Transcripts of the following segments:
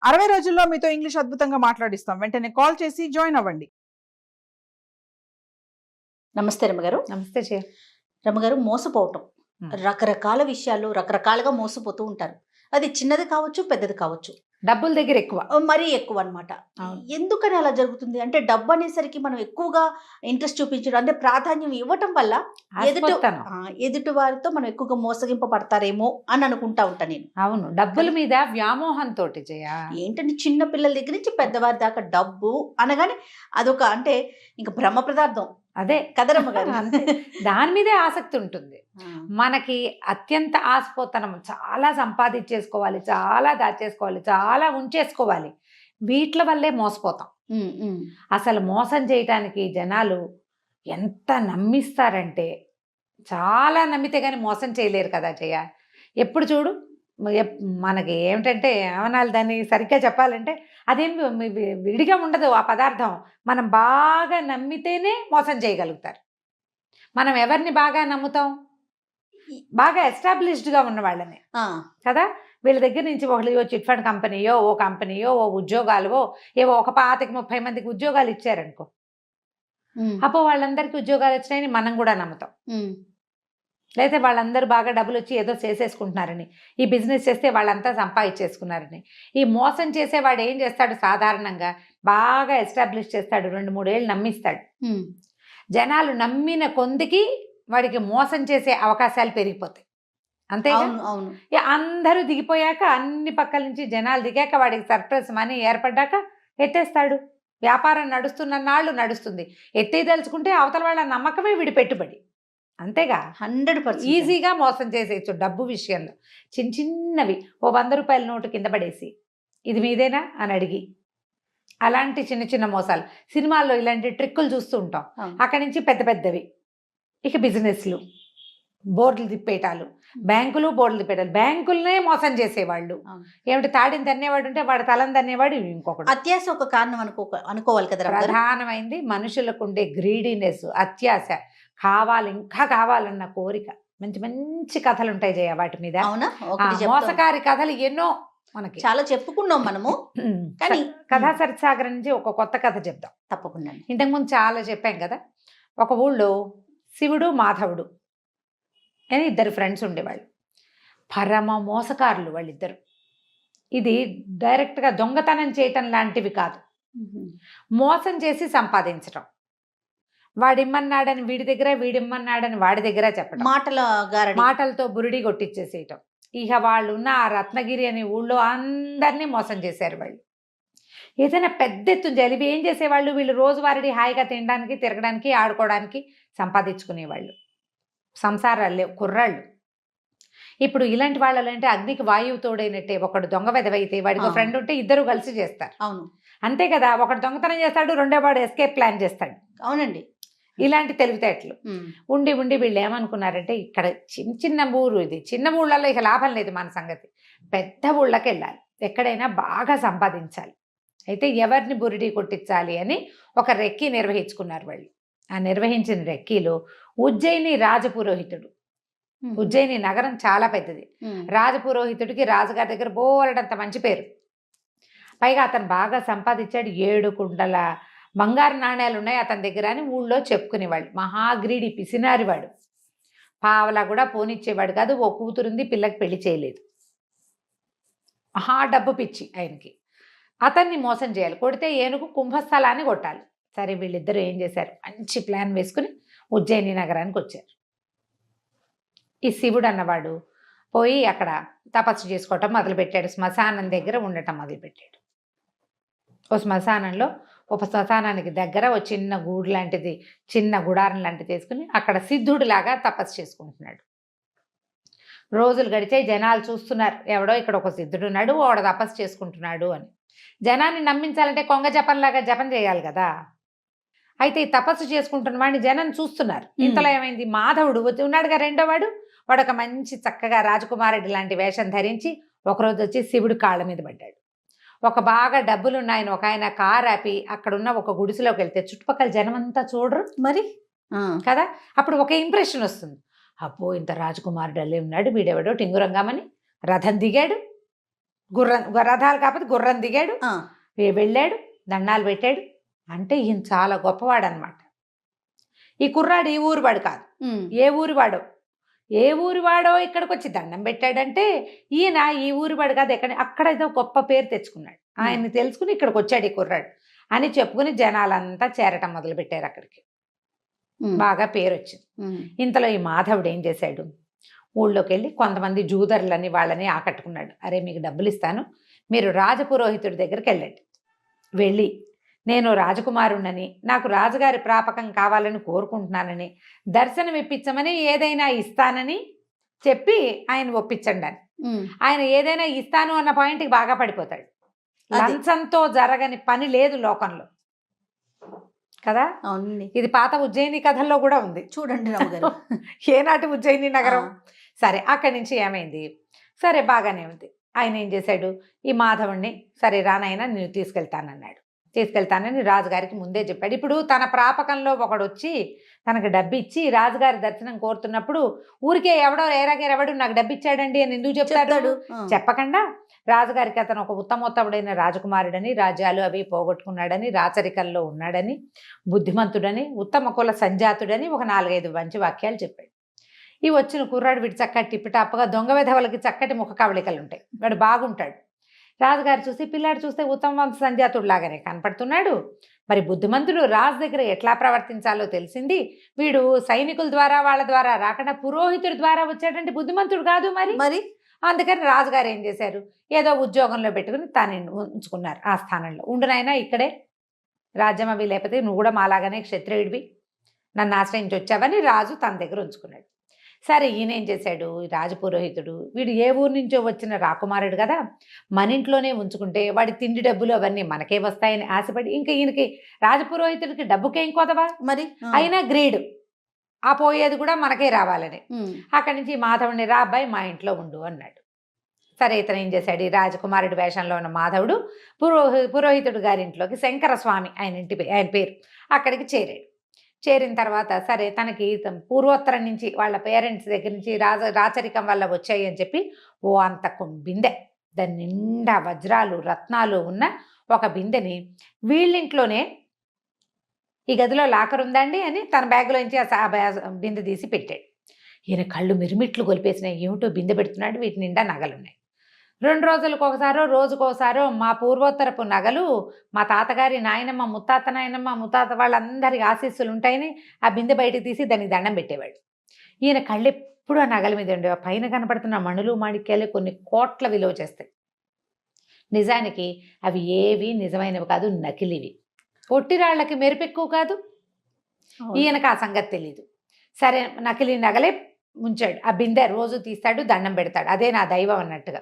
60 రోజుల్లో మీతో ఇంగ్లీష్ అద్భుతంగా మాట్లాడిస్తాం. వెంటనే కాల్ చేసి జాయిన్ అవ్వండి. నమస్తే రమ్మగారు. నమస్తే చే రమ్మగారు, మోసపోవటం రకరకాల విషయాల్లో రకరకాలుగా మోసపోతూ ఉంటారు. అది చిన్నది కావచ్చు, పెద్దది కావచ్చు. డబ్బుల దగ్గర ఎక్కువ, మరీ ఎక్కువ అనమాట. ఎందుకని అలా జరుగుతుంది అంటే, డబ్బు అనేసరికి మనం ఎక్కువగా ఇంట్రెస్ట్ చూపించడం అంటే ప్రాధాన్యం ఇవ్వటం వల్ల ఎదుటి వారితో మనం ఎక్కువగా మోసగింపబడతారేమో అని అనుకుంటా ఉంటా నేను. అవును, డబ్బుల మీద వ్యామోహంతో ఏంటంటే చిన్న పిల్లల దగ్గర నుంచి పెద్దవారి దాకా డబ్బు అనగానే అదొక అంటే ఇంకా బ్రహ్మ పదార్థం. అదే కదరమ్మ గారు. దాని మీదే ఆసక్తి ఉంటుంది. మనకి అత్యంత ఆశపోతనం, చాలా సంపాదించేసుకోవాలి, చాలా దాచేసుకోవాలి, చాలా ఉంచేసుకోవాలి. వీటి వల్లే మోసపోతాం. అసలు మోసం చేయటానికి జనాలు ఎంత నమ్మిస్తారంటే, చాలా నమ్మితే కానీ మోసం చేయలేరు కదా జయ. ఎప్పుడు చూడు మనకి ఏమిటంటే ఏమనాలి, దాన్ని సరిగ్గా చెప్పాలంటే అదేం విడిగా ఉండదు ఆ పదార్థం. మనం బాగా నమ్మితేనే మోసం చేయగలుగుతారు. మనం ఎవరిని బాగా నమ్ముతాం? బాగా ఎస్టాబ్లిష్డ్గా ఉన్న వాళ్ళని కదా. వీళ్ళ దగ్గర నుంచి ఒకళ్ళు చిట్ ఫండ్ కంపెనీయో, ఓ కంపెనీయో, ఓ ఉద్యోగాలు, ఏవో ఒక 25-30 మందికి ఉద్యోగాలు ఇచ్చారనుకో, అప్పుడు వాళ్ళందరికీ ఉద్యోగాలు వచ్చినాయని మనం కూడా నమ్ముతాం. లేకపోతే వాళ్ళందరూ బాగా డబ్బులు వచ్చి ఏదో చేసేసుకుంటున్నారని, ఈ బిజినెస్ చేస్తే వాళ్ళంతా సంపాదించేసుకున్నారని. ఈ మోసం చేసేవాడు ఏం చేస్తాడు? సాధారణంగా బాగా ఎస్టాబ్లిష్ చేస్తాడు, 2-3 ఏళ్ళు నమ్మిస్తాడు. జనాలు నమ్మిన కొందికి వాడికి మోసం చేసే అవకాశాలు పెరిగిపోతాయి. అంతే. అందరూ దిగిపోయాక, అన్ని పక్కల నుంచి జనాలు దిగాక, వాడికి సర్ప్రైజ్ మనీ ఏర్పడ్డాక ఎత్తేస్తాడు. వ్యాపారం నడుస్తున్న నాళ్ళు నడుస్తుంది. ఎత్తేదలుచుకుంటే అవతల వాళ్ళ నమ్మకమే వీడి పెట్టుబడి. అంతేగా, 100% ఈజీగా మోసం చేసేయచ్చు డబ్బు విషయంలో. చిన్నవి, ఓ 100 రూపాయల నోటు కింద పడేసి ఇది మీదేనా అని అడిగి, అలాంటి చిన్న మోసాలు. సినిమాల్లో ఇలాంటి ట్రిక్కులు చూస్తూ ఉంటాం. అక్కడి నుంచి పెద్ద పెద్దవి, ఇక బిజినెస్లు, బోర్డులు తిప్పేటాలు, బ్యాంకులు బోర్డులు తిప్పేటాలు. బ్యాంకులనే మోసం చేసేవాళ్ళు. ఏమిటి, తాడిని తన్నేవాడు ఉంటే వాడు తలని తన్నేవాడు ఇంకొకటి. అత్యాశ ఒక కారణం అనుకోవాలి కదా. ప్రధానమైంది మనుషులకు ఉండే గ్రీడీనెస్, అత్యాశ. కావాలి, ఇంకా కావాలన్న కోరిక. మంచి మంచి కథలు ఉంటాయి జయ వాటి మీద. మోసకారి కథలు ఎన్నో మనకి చాలా చెప్పుకున్నాం మనము. కానీ కథా సరిసాగర్ నుంచి ఒక కొత్త కథ చెప్దాం. తప్పకుండా. ఇంతకుముందు చాలా చెప్పాం కదా. ఒక ఊళ్ళో శివుడు, మాధవుడు అని 2 ఫ్రెండ్స్ ఉండేవాళ్ళు. పరమ మోసకారులు వాళ్ళిద్దరు. ఇది డైరెక్ట్గా దొంగతనం చేయటం లాంటివి కాదు, మోసం చేసి సంపాదించటం. వాడిమ్మన్నాడని వీడి దగ్గర, వీడిమ్మన్నాడని వాడి దగ్గర చెప్పడం, మాటలతో బురిడి కొట్టించేసేయటం. ఇక వాళ్ళు ఉన్న ఆ రత్నగిరి అనే ఊళ్ళో అందరినీ మోసం చేశారు వాళ్ళు. ఏదైనా పెద్ద ఎత్తున జరిపి ఏం చేసేవాళ్ళు, వీళ్ళు రోజువారీ హాయిగా తినడానికి, తిరగడానికి, ఆడుకోవడానికి సంపాదించుకునేవాళ్ళు. సంసారాలు లేవు, కుర్రాళ్ళు. ఇప్పుడు ఇలాంటి వాళ్ళు అంటే అగ్నికి వాయువు తోడైనట్టే. ఒకడు దొంగ వెదవైతే వాడికి ఫ్రెండ్ ఉంటే ఇద్దరు కలిసి చేస్తారు. అవును, అంతే కదా. ఒకడు దొంగతనం చేస్తాడు, రెండో వాడు ఎస్కేప్ ప్లాన్ చేస్తాడు. అవునండి. ఇలాంటి తెలివితేటలు ఉండి వీళ్ళు ఏమనుకున్నారంటే, ఇక్కడ చిన్న ఊరు, ఇది చిన్న ఊళ్ళల్లో ఇక లాభం లేదు మన సంగతి, పెద్ద ఊళ్ళకి వెళ్ళాలి, ఎక్కడైనా బాగా సంపాదించాలి. అయితే ఎవరిని బురిడి కొట్టించాలి అని ఒక రెక్కీ నిర్వహించుకున్నారు వాళ్ళు. ఆ నిర్వహించిన రెక్కీలో ఉజ్జయిని రాజపురోహితుడు. ఉజ్జయిని నగరం చాలా పెద్దది. రాజపురోహితుడికి రాజుగారి దగ్గర బోలెడంత మంచి పేరు. పైగా అతను బాగా సంపాదించాడు. 7 కుండల బంగారు నాణ్యాలు ఉన్నాయి అతని దగ్గర అని ఊళ్ళో చెప్పుకునేవాళ్ళు. మహాగ్రీడి, పిసినారివాడు. పావలా కూడా పోనిచ్చేవాడు కాదు. ఓ కూతురుంది, పిల్లకి పెళ్లి చేయలేదు. మహా డబ్బు పిచ్చి ఆయనకి. అతన్ని మోసం చేయాలి, కొడితే ఏనుగు కుంభస్థలాన్ని కొట్టాలి. సరే, వీళ్ళిద్దరూ ఏం చేశారు, మంచి ప్లాన్ వేసుకుని ఉజ్జయిని నగరానికి వచ్చారు. ఈ శివుడు అన్నవాడు పోయి అక్కడ తపస్సు చేసుకోవటం మొదలుపెట్టాడు. శ్మశానం దగ్గర ఉండటం మొదలుపెట్టాడు. ఓ శ్మశానంలో, ఒక శ్మశానానికి దగ్గర ఓ చిన్న గూడు లాంటిది, చిన్న గుడారం లాంటిది తీసుకుని అక్కడ సిద్ధుడిలాగా తపస్సు చేసుకుంటున్నాడు. రోజులు గడిచాయి, జనాలు చూస్తున్నారు, ఎవడో ఇక్కడ ఒక సిద్ధుడు ఉన్నాడు, వాడు తపస్సు చేసుకుంటున్నాడు అని. జనాన్ని నమ్మించాలంటే కొంగ జపంలాగా జపం చేయాలి కదా. అయితే ఈ తపస్సు చేసుకుంటున్న వాడిని జనం చూస్తున్నారు. ఇంతలో ఏమైంది, మాధవుడు ఉన్నాడుగా రెండో వాడు ఒక మంచి చక్కగా రాజకుమారుడి లాంటి వేషం ధరించి ఒకరోజు వచ్చి శివుడు కాళ్ళ మీద పడ్డాడు. ఒక బాగా డబ్బులున్నాయని ఒక ఆయన కారు ఆపి అక్కడున్న ఒక గుడిసెలోకి వెళ్తే చుట్టుపక్కల జనం అంతా చూడరు మరి కదా. అప్పుడు ఒక ఇంప్రెషన్ వస్తుంది, అబ్బో ఇంత రాజకుమారుడు అల్లే ఉన్నాడు, వీడెవడో టింగురంగామని రథం దిగాడు, రథాలు కాకపోతే గుర్రం దిగాడు, ఆ, వెళ్ళాడు, దండాలు పెట్టాడు. అంటే ఈయన చాలా గొప్పవాడు అనమాట. ఈ కుర్రాడు ఈ ఊరు వాడు కాదు, ఉమ్, ఏ ఊరి వాడో ఇక్కడికి వచ్చి దండం పెట్టాడంటే ఈయన ఈ ఊరి వాడు కాదు, అక్కడ ఏదో గొప్ప పేరు తెచ్చుకున్నాడు. ఆయన్ని తెలుసుకుని ఇక్కడికి వచ్చాడు ఈ కుర్రాడు అని చెప్పుకుని జనాలంతా చేరటం మొదలు పెట్టారు అక్కడికి. ఉమ్, బాగా పేరు వచ్చింది. ఉమ్, ఇంతలో ఈ మాధవుడు ఏం చేశాడు, ఊళ్ళోకి వెళ్ళి కొంతమంది జూదరులని వాళ్ళని ఆకట్టుకున్నాడు. అరే మీకు డబ్బులు ఇస్తాను, మీరు రాజపురోహితుడి దగ్గరికి వెళ్ళండి, వెళ్ళి నేను రాజకుమారుణ్ణని, నాకు రాజుగారి ప్రాపకం కావాలని కోరుకుంటున్నానని, దర్శనం ఇప్పించమని, ఏదైనా ఇస్తానని చెప్పి ఆయన ఒప్పించండి అని. ఉమ్, ఆయన ఏదైనా ఇస్తాను అన్న పాయింట్కి బాగా పడిపోతాడు. అదే. లంచంతో జరగని పని లేదు లోకంలో కదా. అవునండి. ఇది పాత ఉజ్జయిని కథల్లో కూడా ఉంది చూడండి రమ్మగారు. ఏనాటి ఉజ్జయిని నగరం. ఆ. సరే అక్కడి నుంచి ఏమైంది, సరే బాగానే ఉంది. ఆయన ఏం చేశాడు, ఈ మాధవుణ్ణి సరే రానైనా నేను తీసుకెళ్తానని రాజుగారికి ముందే చెప్పాడు. ఇప్పుడు తన ప్రాపకంలో ఒకడు వచ్చి తనకు డబ్బు ఇచ్చి రాజుగారి దర్శనం కోరుతున్నప్పుడు ఊరికే ఎవడో ఏరాగేరెవడు నాకు డబ్బు ఇచ్చాడండి అని ఎందుకు చెప్తాడు? చెప్పకుండా రాజుగారికి అతను ఒక ఉత్తమోత్తముడైన రాజకుమారుడని, రాజ్యాలు అవి పోగొట్టుకున్నాడని, రాచరికల్లో ఉన్నాడని, బుద్ధిమంతుడని, ఉత్తమ కుల సంజాతుడని ఒక 4-5 మంచి వాక్యాలు చెప్పాడు. ఈ వచ్చిన కుర్రాడు వీడు చక్కటి టిప్పిటాప్గా దొంగ విధవలకి చక్కటి ముఖ కవళికలు ఉంటాయి, వాడు బాగుంటాడు. రాజుగారు చూసి పిల్లాడు చూస్తే ఉత్తమ వంశ సంజాతుడు లాగానే కనపడుతున్నాడు, మరి బుద్ధిమంతుడు రాజు దగ్గర ఎట్లా ప్రవర్తించాలో తెలిసింది, వీడు సైనికుల ద్వారా వాళ్ళ ద్వారా రాకుండా పురోహితుడి ద్వారా వచ్చాడంటే బుద్ధిమంతుడు కాదు మరి. అందుకని రాజుగారు ఏం చేశారు, ఏదో ఉద్యోగంలో పెట్టుకుని తాను ఉంచుకున్నారు. ఆ స్థానంలో ఉండునైనా ఇక్కడే రాజ్యం అవి, లేకపోతే నువ్వు కూడా మాలాగానే క్షత్రియుడివి, నన్ను ఆశ్రయించి వచ్చావని రాజు తన దగ్గర ఉంచుకున్నాడు. సరే ఈయన ఏం చేశాడు, రాజపురోహితుడు వీడు ఏ ఊరు నుంచో వచ్చిన రాకుమారుడు కదా, మన ఇంట్లోనే ఉంచుకుంటే వాడి తిండి డబ్బులు అవన్నీ మనకే వస్తాయని ఆశపడి, ఇంకా ఈయనకి రాజపురోహితుడికి డబ్బుకేం కొదవా మరి, అయినా గ్రీడు ఆ పోయేది కూడా మనకే రావాలని. అక్కడి నుంచి మాధవుడిని రా అబ్బాయి మా ఇంట్లో ఉండు అన్నాడు. సరే ఇతను ఏం చేశాడు, ఈ రాజకుమారుడి వేషంలో ఉన్న మాధవుడు పురోహితుడు గారి ఇంట్లోకి, శంకరస్వామి ఆయన పేరు, అక్కడికి చేరాడు. చేరిన తర్వాత సరే తనకి పూర్వోత్తరం నుంచి వాళ్ళ పేరెంట్స్ దగ్గర నుంచి రాచరికం వల్ల వచ్చాయి అని చెప్పి అంత బిందె, దాని నిండా వజ్రాలు రత్నాలు ఉన్న ఒక బిందెని వీళ్ళింట్లోనే, ఈ గదిలో లాకర్ ఉందండి అని తన బ్యాగ్లోంచి ఆ బిందె తీసి పెట్టాడు. ఈయన కళ్ళు మిరుమిట్లు గొలిపేసినాయి, ఏమిటో బిందె పెడుతున్నాడు, వీటి నిండా నగలున్నాయి. 2 రోజులకు ఒకసారో రోజుకోసారో మా పూర్వోత్తరపు నగలు, మా తాతగారి నాయనమ్మ, ముత్తాత వాళ్ళందరి ఆశీస్సులు ఉంటాయని ఆ బిందె బయటకు తీసి దానికి దండం పెట్టేవాడు. ఈయన కళ్ళు ఎప్పుడు ఆ నగల మీద ఉండేవి. పైన కనపడుతున్న మణులు మాణిక్యాలే కొన్ని కోట్ల విలువ చేస్తాయి. నిజానికి అవి ఏవి నిజమైనవి కాదు, నకిలివి. పొట్టిరాళ్లకి మెరుపెక్కువ కాదు. ఈయనకు ఆ సంగతి తెలీదు. సరే నకిలీ నగలే ఉంచాడు. ఆ బిందె రోజు తీస్తాడు, దండం పెడతాడు, అదే నా దైవం అన్నట్టుగా.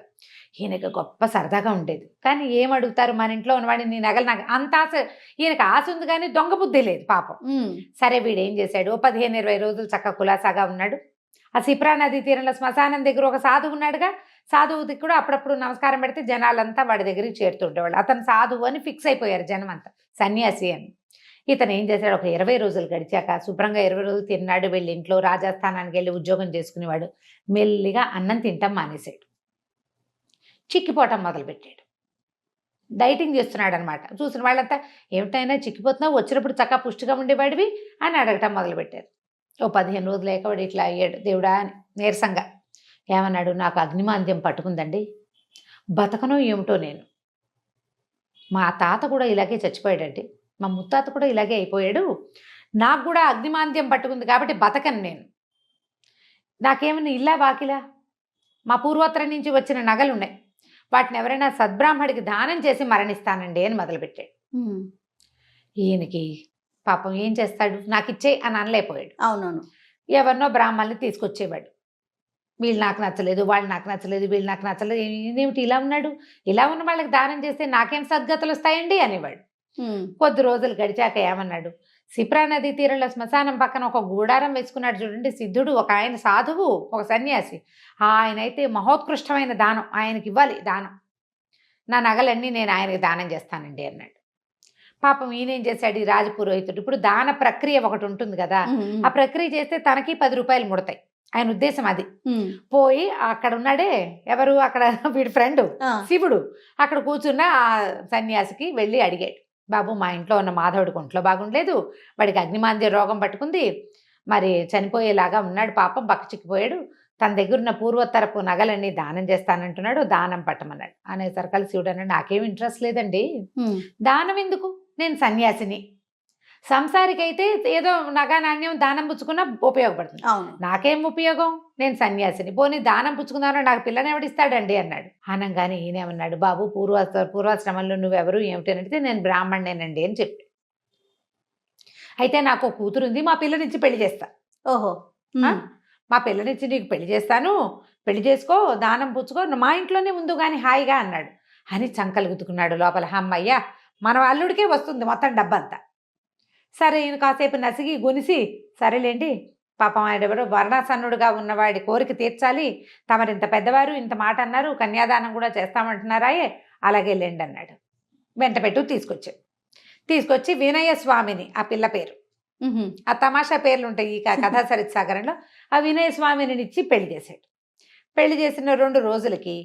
ఈయనకు గొప్ప సరదాగా ఉండేది. కానీ ఏమడుగుతారు, మన ఇంట్లో ఉన్నవాడిని నీ నగలు నాకు అంత ఆశ, ఈయనకు ఆశ ఉంది కానీ దొంగ బుద్ధి లేదు పాపం. సరే వీడేం చేశాడు, 15-20 రోజులు చక్కగా కులాసాగా ఉన్నాడు. ఆ సిప్రా నదీ తీరంలో శ్మశానం దగ్గర ఒక సాధువు ఉన్నాడుగా, సాధువుకి కూడా అప్పుడప్పుడు నమస్కారం పెడితే జనాలంతా వాడి దగ్గరికి చేరుతుండేవాళ్ళు. అతను సాధువు అని ఫిక్స్ అయిపోయారు జనం అంతా, సన్యాసి అని. ఇతను ఏం చేశాడు, ఒక 20 రోజులు గడిచాక శుభ్రంగా 20 రోజులు తిన్నాడు, వెళ్ళి ఇంట్లో రాజస్థానానికి వెళ్ళి ఉద్యోగం చేసుకునేవాడు. మెల్లిగా అన్నం తింటాం మానేశాడు, చిక్కిపోవటం మొదలుపెట్టాడు. డైటింగ్ చేస్తున్నాడు అనమాట. చూసిన వాళ్ళంతా ఏమిటైనా చిక్కిపోతున్నావు, వచ్చినప్పుడు చక్కగా పుష్టిగా ఉండేవాడివి అని అడగటం మొదలుపెట్టారు. 15 రోజులు లేకవాడు ఇట్లా అయ్యాడు. దేవుడా అని నీరసంగా ఏమన్నాడు, నాకు అగ్నిమాంద్యం పట్టుకుందండి, బతకనో ఏమిటో నేను. మా తాత కూడా ఇలాగే చచ్చిపోయాడండి, మా ముత్తాత కూడా ఇలాగే అయిపోయాడు, నాకు కూడా అగ్నిమాంద్యం పట్టుకుంది కాబట్టి బతకను నేను. నాకేమన్నా ఇల్లా వాకిలా, మా పూర్వోత్తరం నుంచి వచ్చిన నగలు ఉన్నాయి, వాటిని ఎవరైనా సద్బ్రాహ్మడికి దానం చేసి మరణిస్తానండి అని మొదలుపెట్టాడు. ఈయనకి పాపం ఏం చేస్తాడు, నాకు ఇచ్చే అని అనలేకపోయాడు. అవునవును. ఎవరినో బ్రాహ్మణుల్ని తీసుకొచ్చేవాడు. వీళ్ళు నాకు నచ్చలేదు, వాళ్ళు నాకు నచ్చలేదు, వీళ్ళు నాకు నచ్చలేదు, ఇదేమిటి ఇలా ఉన్నాడు, ఇలా ఉన్న వాళ్ళకి దానం చేస్తే నాకేం సద్గతులు వస్తాయండి అనేవాడు. కొద్ది రోజులు గడిచాక ఏమన్నాడు, సిప్రా నదీ తీరంలో శ్మశానం పక్కన ఒక గూడారం వేసుకున్నాడు చూడండి సిద్ధుడు, ఒక ఆయన సాధువు, ఒక సన్యాసి. ఆయన అయితే మహోత్కృష్టమైన దానం, ఆయనకి ఇవ్వాలి దానం, నా నగలన్నీ నేను ఆయనకి దానం చేస్తానండి అన్నాడు. పాపం ఈయనేం చేశాడు, ఈ రాజపురోహితుడు ఇప్పుడు దాన ప్రక్రియ ఒకటి ఉంటుంది కదా, ఆ ప్రక్రియ చేస్తే తనకి 10 రూపాయలు ముడతాయి. ఆయన ఉద్దేశం అది. పోయి అక్కడ ఉన్నాడే ఎవరు, అక్కడ వీడి ఫ్రెండ్ శివుడు, అక్కడ కూర్చున్న ఆ సన్యాసికి వెళ్ళి అడిగాడు, బాబు మా ఇంట్లో ఉన్న మాధవుడికి ఒంట్లో బాగుండలేదు, వాడికి అగ్నిమాంద్య రోగం పట్టుకుంది, మరి చనిపోయేలాగా ఉన్నాడు, పాపం బక్కచిక్కిపోయాడు, తన దగ్గర ఉన్న పూర్వోత్తరపు నగలన్నీ దానం చేస్తానంటున్నాడు, దానం పట్టమన్నాడు. అనేసరికల్ శివుడు అన్నాడు, నాకేం ఇంట్రెస్ట్ లేదండి, దానం ఎందుకు, నేను సన్యాసిని, సంసారికైతే ఏదో నగ నాణ్యం దానం పుచ్చుకున్నా ఉపయోగపడుతుంది, నాకేం ఉపయోగం, నేను సన్యాసిని, పోనీ దానం పుచ్చుకున్నారో నాకు పిల్లని ఎవడిస్తాడండి అన్నాడు. అనగానే ఈయనేమన్నాడు, బాబు పూర్వాశ్రమంలో నువ్వెవరు ఏమిటి అని అడిగితే నేను బ్రాహ్మణేనండి అని చెప్పి, అయితే నాకు కూతురు ఉంది, మా పిల్లనిచ్చి పెళ్లి చేస్తా. ఓహో, మా పిల్లనిచ్చి నీకు పెళ్లి చేస్తాను, పెళ్లి చేసుకో, దానం పుచ్చుకో, మా ఇంట్లోనే ఉండు కానీ హాయిగా అన్నాడు. అని చంకలు గుద్దుకున్నాడు లోపల, అమ్మయ్యా మన అల్లుడికే వస్తుంది మొత్తం డబ్బంతా. సరే ఈయన కాసేపు నసిగి గునిసి, సరేలేండి పాపం ఆయన ఎవరో వర్ణాసన్నుడుగా ఉన్నవాడి కోరిక తీర్చాలి, తమరు ఇంత పెద్దవారు ఇంత మాట అన్నారు, కన్యాదానం కూడా చేస్తామంటున్నారాయే, అలాగే లేండి అన్నాడు. వెంట పెట్టు తీసుకొచ్చి వినయ స్వామిని, ఆ పిల్ల పేరు, ఆ తమాషా పేర్లు ఉంటాయి ఈ కథా సరిత్ సాగరంలో, ఆ వినయ స్వామిని ఇచ్చి పెళ్లి చేశాడు. పెళ్లి చేసిన 2 రోజులకి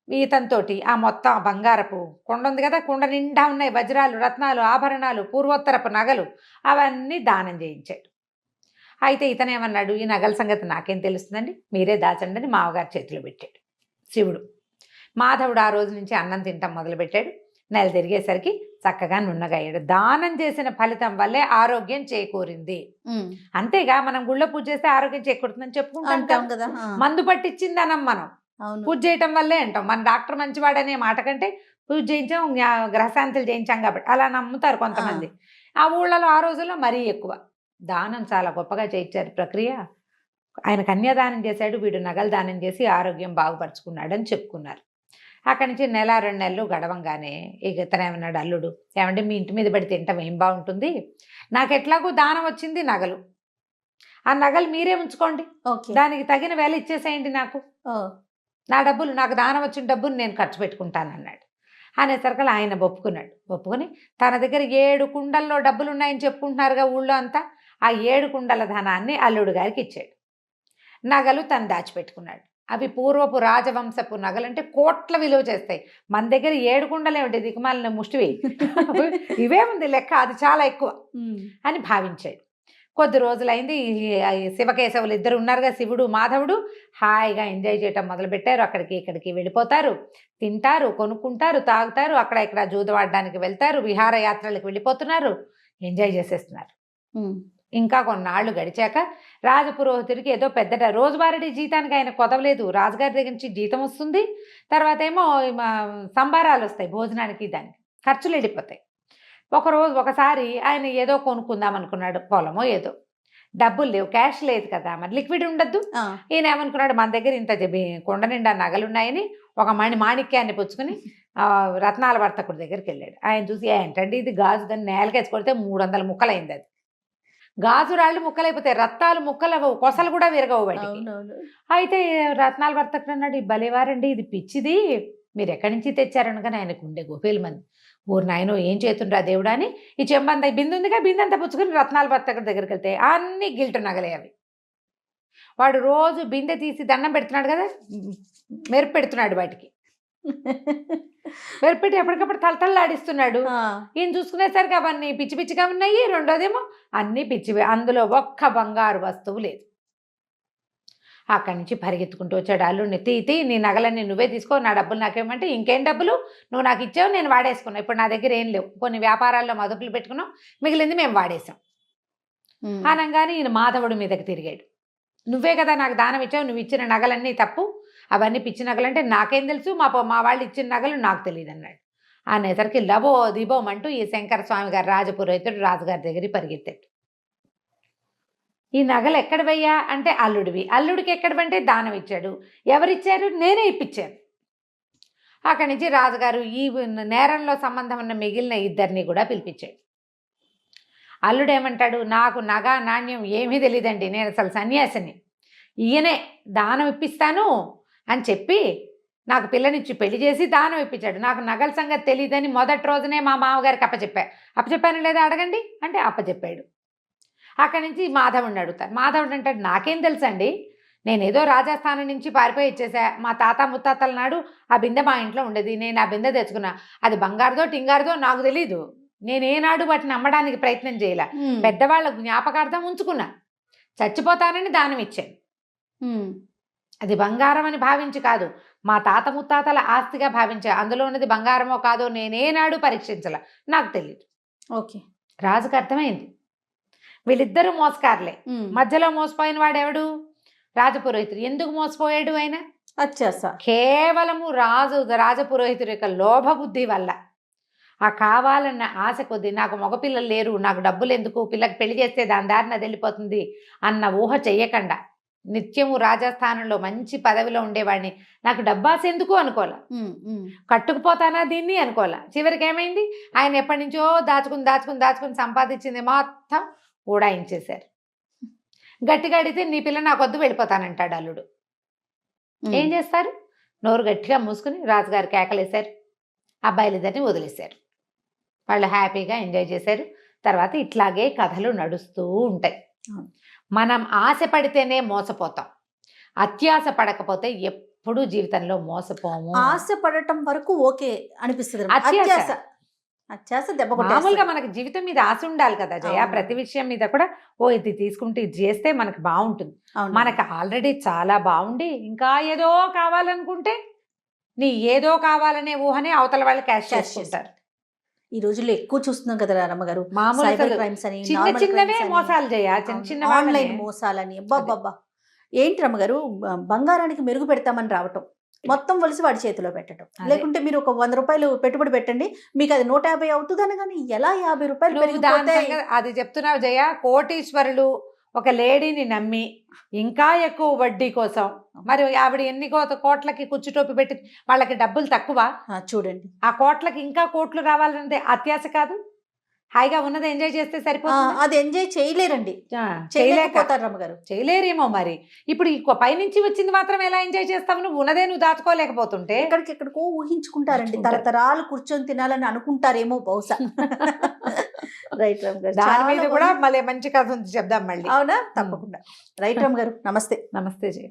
ఈతంతోటి ఆ మొత్తం బంగారపు కుండ ఉంది కదా, కుండ నిండా ఉన్నాయి వజ్రాలు, రత్నాలు, ఆభరణాలు, పూర్వోత్తరపు నగలు, అవన్నీ దానం చేయించాడు. అయితే ఇతనేమన్నాడు, ఈ నగల సంగతి నాకేం తెలుస్తుందండి, మీరే దాచండి అని మామగారి చేతిలో పెట్టాడు శివుడు. మాధవుడు ఆ రోజు నుంచి అన్నం తింటాం మొదలుపెట్టాడు. నెల తిరిగేసరికి చక్కగా నున్నగయ్యాడు. దానం చేసిన ఫలితం వల్లే ఆరోగ్యం చేకూరింది. అంతేగా మనం గుళ్ళో పూజ చేస్తే ఆరోగ్యం చేకూరుతుందని చెప్పుకుంటాం కదా, మందు పట్టించిందనం మనం పూజ చేయటం వల్లే అంటాం. మన డాక్టర్ మంచివాడనే మాట కంటే పూజ చేయించాం, గ్రహశాంతులు చేయించాం కాబట్టి అలా నమ్ముతారు కొంతమంది. ఆ ఊళ్ళలో ఆ రోజుల్లో మరీ ఎక్కువ దానం చాలా గొప్పగా చేయించారు ప్రక్రియ. ఆయన కన్యాదానం చేశాడు, వీడు నగలు దానం చేసి ఆరోగ్యం బాగుపరుచుకున్నాడు అని చెప్పుకున్నారు. అక్కడి నుంచి 1-2 నెలలు గడవంగానే ఇక ఇతనేమన్నాడు అల్లుడు, ఏమంటే మీ ఇంటి మీద పడి తింటాం ఏం బాగుంటుంది, నాకు ఎట్లాగో దానం వచ్చింది నగలు, ఆ నగలు మీరే ఉంచుకోండి, దానికి తగిన వేల ఇచ్చేసేయండి, నా డబ్బులు, నాకు దానం వచ్చిన డబ్బులు నేను ఖర్చు పెట్టుకుంటాను అన్నాడు. అనేసరికి ఆయన ఒప్పుకుని తన దగ్గర 7 కుండల్లో డబ్బులు ఉన్నాయని చెప్పుకుంటున్నారుగా ఊళ్ళో అంతా, ఆ 7 కుండల ధనాన్ని అల్లుడు గారికి ఇచ్చాడు. నగలు తను దాచిపెట్టుకున్నాడు. అవి పూర్వపు రాజవంశపు నగలు, అంటే కోట్ల విలువ చేస్తాయి. మన దగ్గర 7 కుండలు ఏమిటి దిక్కుమాలిన ముష్టివి, ఇవే ఉంది లెక్క, అది చాలా ఎక్కువ అని భావించాడు. కొద్ది రోజులైంది, శివకేశవులు ఇద్దరు ఉన్నారుగా, శివుడు మాధవుడు హాయిగా ఎంజాయ్ చేయటం మొదలుపెట్టారు. అక్కడికి ఇక్కడికి వెళ్ళిపోతారు, తింటారు, కొనుక్కుంటారు, తాగుతారు, అక్కడ ఇక్కడ జూదవాడడానికి వెళ్తారు, విహారయాత్రలకు వెళ్ళిపోతున్నారు, ఎంజాయ్ చేసేస్తున్నారు. ఇంకా కొన్నాళ్ళు గడిచాక రాజపురోహితుడికి ఏదో పెద్ద రోజువారీ జీతానికి ఆయన కొదవలేదు. రాజుగారి దగ్గర నుంచి జీతం వస్తుంది, తర్వాత ఏమో సంబారాలు వస్తాయి భోజనానికి, దానికి ఖర్చులు వెళ్ళిపోతాయి. ఒకసారి ఆయన ఏదో కొనుక్కుందాం అనుకున్నాడు, పొలమో ఏదో, డబ్బులు లేవు, క్యాష్ లేదు కదా, మరి లిక్విడ్ ఉండద్దు. ఈయన ఏమనుకున్నాడు, మన దగ్గర ఇంత కొండ నిండా నగలున్నాయని ఒక మాణిక్యాన్ని పుచ్చుకుని రత్నాల వర్తకుడి దగ్గరికి వెళ్ళాడు. ఆయన చూసి, ఏంటండి ఇది గాజు, దాన్ని నేలకేసి కొడితే 300 ముక్కలైంది, అది గాజు రాళ్ళు ముక్కలైపోతాయి, రత్నాలు ముక్కలు కొసలు కూడా విరగవు వాటికి. అయితే రత్నాల వర్తకుడు అన్నాడు, ఈ భలేవారండి, ఇది పిచ్చిది, మీరు ఎక్కడి నుంచి తెచ్చారనగానే ఆయనకు ఉండే గోపేలు మంది, ఊరు నాయనో ఏం చేతుండ్రా దేవుడా అని ఈ చెంబంత బిందు ఉందిగా, బిందంతా పుచ్చుకుని రత్నాల వర్తకుడి దగ్గరికి వెళ్తే అన్ని గిల్టు నగలే అవి. వాడు రోజు బిందె తీసి దండం పెడుతున్నాడు కదా, మెరుపు పెడుతున్నాడు వాటికి, మెరుపెట్టి ఎప్పటికప్పుడు తలతల్లాడిస్తున్నాడు. ఈయన చూసుకునేసరికి అవన్నీ పిచ్చి పిచ్చిగా ఉన్నాయి. రెండోదేమో అన్నీ పిచ్చివే, అందులో ఒక్క బంగారు వస్తువు లేదు. అక్కడి నుంచి పరిగెత్తుకుంటూ వచ్చాడు. అల్లుడిని, తీ నీ నగలన్నీ నువ్వే తీసుకో, నా డబ్బులు నాకేమంటే, ఇంకేం డబ్బులు, నువ్వు నాకు ఇచ్చావు, నేను వాడేసుకున్నావు, ఇప్పుడు నా దగ్గర ఏం లేవు, కొన్ని వ్యాపారాల్లో మదుపులు పెట్టుకున్నాం, మిగిలింది మేము వాడేసాం అనగానే ఈయన మాధవుడి మీదకి తిరిగాడు. నువ్వే కదా నాకు దానం ఇచ్చావు, నువ్వు ఇచ్చిన నగలన్నీ తప్పు, అవన్నీ పిచ్చి నగలంటే నాకేం తెలుసు, మా వాళ్ళు ఇచ్చిన నగలు నాకు తెలియదు అన్నాడు. అనేసరికి లబో దిబోమంటూ ఈ శంకర స్వామి గారు రాజపురోహితుడు రాజుగారి దగ్గరికి పరిగెత్తాడు. ఈ నగలు ఎక్కడవయ్యా అంటే అల్లుడివి, అల్లుడికి ఎక్కడవంటే దానం ఇచ్చాడు, ఎవరిచ్చారు, నేనే ఇప్పించాను. అక్కడి నుంచి రాజుగారు ఈ నేరంలో సంబంధం ఉన్న మిగిలిన 2 కూడా పిలిపించాడు. అల్లుడు ఏమంటాడు, నాకు నగ నాణ్యం ఏమీ తెలియదండి, నేను అసలు సన్యాసిని, ఈయనే దానం ఇప్పిస్తాను అని చెప్పి నాకు పిల్లనిచ్చి పెళ్లి చేసి దానం ఇప్పించాడు. నాకు నగల సంగతి తెలియదని మొదటి రోజునే మా మామగారికి అప్పచెప్పాను లేదా అడగండి అంటే అప్పచెప్పాడు. అక్కడి నుంచి మాధవుడిని అడుగుతారు. మాధవుడు అంటాడు, నాకేం తెలుసండి, నేనేదో రాజస్థానం నుంచి పారిపోయి ఇచ్చేసా. మా తాత ముత్తాతల నాడు ఆ బిందె మా ఇంట్లో ఉండేది, నేను ఆ బిందె తెచ్చుకున్నా. అది బంగారుదో టింగారుదో నాకు తెలీదు. నేనేనాడు వాటిని అమ్మడానికి ప్రయత్నం చేయలే. పెద్దవాళ్ళ జ్ఞాపకార్థం ఉంచుకున్నా. చచ్చిపోతానని దానం ఇచ్చాను. అది బంగారం అని భావించి కాదు, మా తాత ముత్తాతల ఆస్తిగా భావించా. అందులో ఉన్నది బంగారమో కాదో నేనేనాడు పరీక్షించాల, నాకు తెలియదు. ఓకే, రాజుకు అర్థమైంది వీళ్ళిద్దరూ మోసకారులే. మధ్యలో మోసపోయిన వాడెవడు? రాజపురోహితుడు. ఎందుకు మోసపోయాడు ఆయన? అచ్చా, కేవలము రాజపురోహితుడి యొక్క లోభబుద్ధి వల్ల. ఆ కావాలన్న ఆశ కొద్దీ, నాకు మగపిల్లలు లేరు, నాకు డబ్బులు ఎందుకు, పిల్లకి పెళ్లి చేస్తే దాని దారిన అది వెళ్ళిపోతుంది అన్న ఊహ చెయ్యకుండా, నిత్యము రాజస్థానంలో మంచి పదవిలో ఉండేవాడిని, నాకు డబ్బాస్ ఎందుకు అనుకోలే, కట్టుకుపోతానా దీన్ని అనుకోలే. చివరికి ఏమైంది? ఆయన ఎప్పటి నుంచో దాచుకుని సంపాదించింది మొత్తం ఊడాయించేశారు. గట్టిగా అడిగితే నీ పిల్ల నాకు వద్దు వెళ్ళిపోతానంటాడు అల్లుడు. ఏం చేస్తారు? నోరు గట్టిగా మూసుకుని రాజుగారు కేకలేశారు. అబ్బాయిలిద్దరిని వదిలేశారు. వాళ్ళు హ్యాపీగా ఎంజాయ్ చేశారు. తర్వాత ఇట్లాగే కథలు నడుస్తూ ఉంటాయి. మనం ఆశ పడితేనే మోసపోతాం, అత్యాశ పడకపోతే ఎప్పుడూ జీవితంలో మోసపోము. ఆశ పడటం వరకు ఓకే అనిపిస్తుంది. అత్యాశ దెబ్బ మామూలుగా మనకి జీవితం మీద ఆశ ఉండాలి కదా జయ. ప్రతి విషయం మీద కూడా ఇది తీసుకుంటే ఇది చేస్తే మనకు బాగుంటుంది. మనకు ఆల్రెడీ చాలా బాగుండి ఇంకా ఏదో కావాలనుకుంటే నీ ఏదో కావాలనే ఊహనే అవతల వాళ్ళు క్యాష్ చేసుకుంటారు. ఈ రోజుల్లో ఎక్కువ చూస్తున్నాం కదా రమ్మగారు, మామూలు క్రైమ్స్ అని, చిన్నవే మోసాలు చేయ, చిన్న ఆన్లైన్ మోసాలని. అబ్బబ్బబ్బా, ఏంటి రమ్మగారు, బంగారానికి మెరుగు పెడతామని రావటం, మొత్తం వలిసి వాడి చేతిలో పెట్టడం. లేకుంటే మీరు ఒక 100 రూపాయలు పెట్టుబడి పెట్టండి, మీకు అది 150 అవుతుందని. కానీ ఎలా 50 రూపాయలు? అది చెప్తున్నావు జయ. కోటీశ్వరులు ఒక లేడీని నమ్మి ఇంకా ఎక్కువ వడ్డీ కోసం, మరి ఆవిడ ఎన్ని కోట్లకి కుచ్చుటోపి పెట్టి వాళ్ళకి డబ్బులు తక్కువ. చూడండి, ఆ కోట్లకి ఇంకా కోట్లు రావాలంటే అత్యాశ కాదు, హాయిగా ఉన్నది ఎంజాయ్ చేస్తే సరిపోతుంది. అది ఎంజాయ్ చేయలేరండి, చేయలేకపోతారు రమ్మగారు. చేయలేరేమో. మరి ఇప్పుడు ఈ పైనుంచి వచ్చింది మాత్రం ఎలా ఎంజాయ్ చేస్తావు? నువ్వు ఉన్నదే నువ్వు దాచుకోలేకపోతుంటే ఎక్కడికెక్కడికో ఊహించుకుంటారండి, తరతరాలు కూర్చొని తినాలని అనుకుంటారేమో బహుశా. రైట్ రామ్ గారు, దాని మీద కూడా మళ్ళీ మంచి కథ ఉంది, చెప్దాం మళ్ళీ. అవునా? తప్పకుండా. రైట్ రామ్ గారు, నమస్తే. నమస్తే జయ.